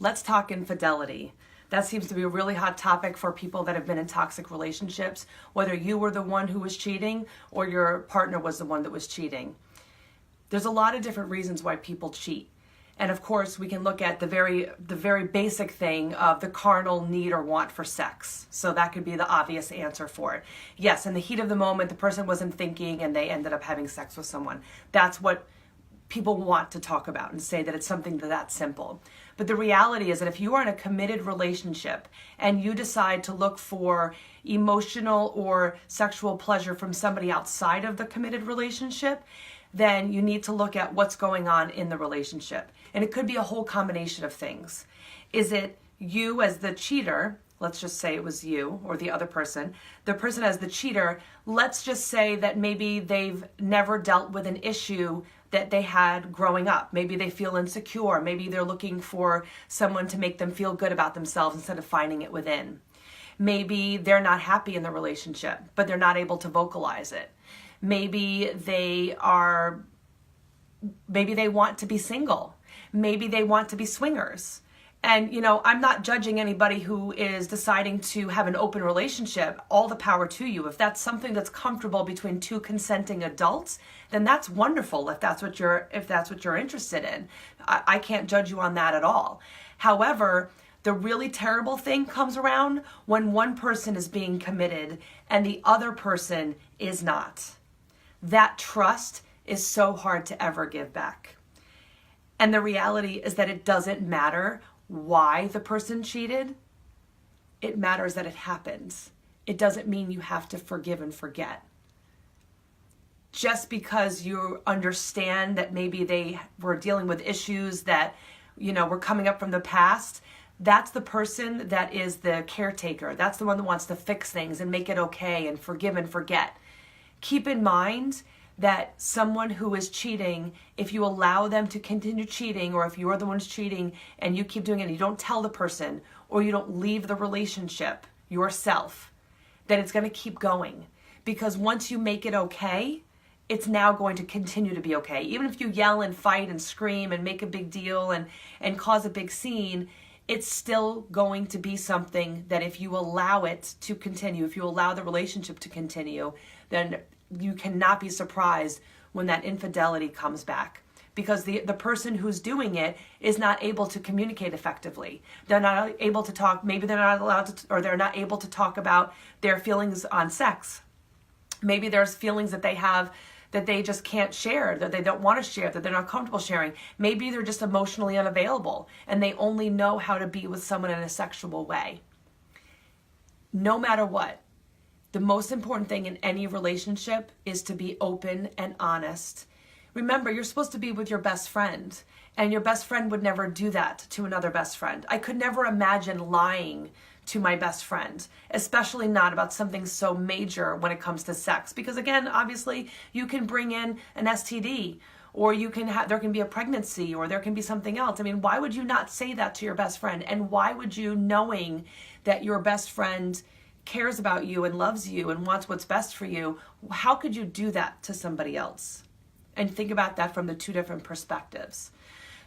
Let's talk infidelity. That seems to be a really hot topic for people that have been in toxic relationships, whether you were the one who was cheating or your partner was the one that was cheating. There's a lot of different reasons why people cheat. And of course, we can look at the very basic thing of the carnal need or want for sex. So that could be the obvious answer for it. Yes, in the heat of the moment, the person wasn't thinking and they ended up having sex with someone. That's what people want to talk about and say that it's something that simple. But the reality is that if you are in a committed relationship and you decide to look for emotional or sexual pleasure from somebody outside of the committed relationship, then you need to look at what's going on in the relationship. And it could be a whole combination of things. Is it you as the cheater? Let's just say it was you or the other person. The person as the cheater, let's just say that maybe they've never dealt with an issue that they had growing up. Maybe they feel insecure. Maybe they're looking for someone to make them feel good about themselves instead of finding it within. Maybe they're not happy in the relationship, but they're not able to vocalize it. Maybe they want to be single. Maybe they want to be swingers. And, I'm not judging anybody who is deciding to have an open relationship. All the power to you. If that's something that's comfortable between two consenting adults, then that's wonderful. If that's what you're interested in, I can't judge you on that at all. However, the really terrible thing comes around when one person is being committed and the other person is not. That trust is so hard to ever give back. And the reality is that it doesn't matter why the person cheated. It matters that it happens. It doesn't mean you have to forgive and forget. Just because you understand that maybe they were dealing with issues that, were coming up from the past, that's the person that is the caretaker. That's the one that wants to fix things and make it okay and forgive and forget. Keep in mind that someone who is cheating, if you allow them to continue cheating, or if you're the one who's cheating and you keep doing it and you don't tell the person, or you don't leave the relationship yourself, then it's going to keep going. Because once you make it okay, it's now going to continue to be okay. Even if you yell and fight and scream and make a big deal and cause a big scene, it's still going to be something that if you allow it to continue, if you allow the relationship to continue, then you cannot be surprised when that infidelity comes back, because the person who's doing it is not able to communicate effectively. They're not able to talk. Maybe they're not allowed to, or they're not able to talk about their feelings on sex. Maybe there's feelings that they have that they just can't share, that they don't want to share, that they're not comfortable sharing. Maybe they're just emotionally unavailable and they only know how to be with someone in a sexual way. No matter what, the most important thing in any relationship is to be open and honest. Remember, you're supposed to be with your best friend, and your best friend would never do that to another best friend. I could never imagine lying to my best friend, especially not about something so major when it comes to sex. Because again, obviously, you can bring in an STD, or there can be a pregnancy, or there can be something else. I mean, why would you not say that to your best friend? And why would you, knowing that your best friend cares about you and loves you and wants what's best for you, how could you do that to somebody else? And think about that from the two different perspectives.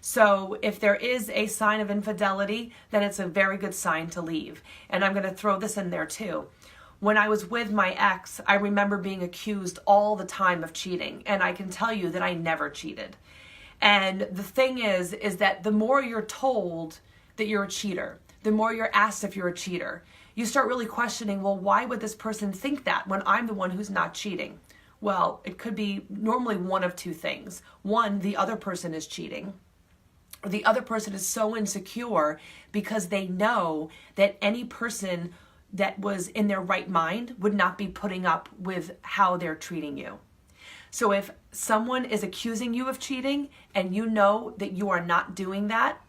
So if there is a sign of infidelity, then it's a very good sign to leave. And I'm going to throw this in there too. When I was with my ex, I remember being accused all the time of cheating. And I can tell you that I never cheated. And the thing is that the more you're told that you're a cheater, the more you're asked if you're a cheater, you start really questioning, well, why would this person think that when I'm the one who's not cheating? Well, it could be normally one of two things. One, the other person is cheating. Or the other person is so insecure because they know that any person that was in their right mind would not be putting up with how they're treating you. So if someone is accusing you of cheating and you know that you are not doing that,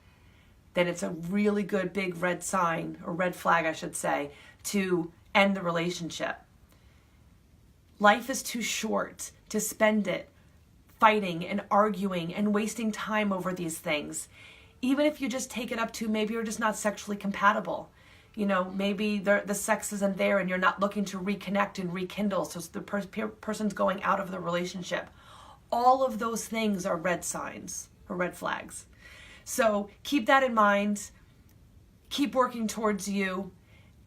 then it's a really good big red sign, or red flag, I should say, to end the relationship. Life is too short to spend it fighting and arguing and wasting time over these things. Even if you just take it up to maybe you're just not sexually compatible. Maybe the sex isn't there and you're not looking to reconnect and rekindle, so the person's going out of the relationship. All of those things are red signs or red flags. So keep that in mind. keep working towards you,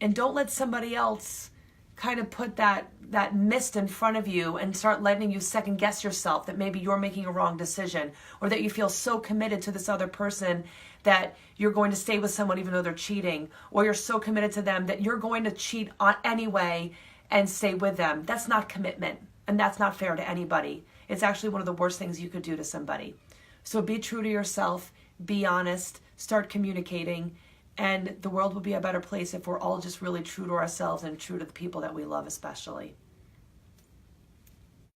and don't let somebody else kind of put that mist in front of you and start letting you second guess yourself that maybe you're making a wrong decision, or that you feel so committed to this other person that you're going to stay with someone even though they're cheating, or you're so committed to them that you're going to cheat on anyway and stay with them. That's not commitment, and that's not fair to anybody. It's actually one of the worst things you could do to somebody. So be true to yourself, be honest, start communicating, and the world will be a better place if we're all just really true to ourselves and true to the people that we love especially.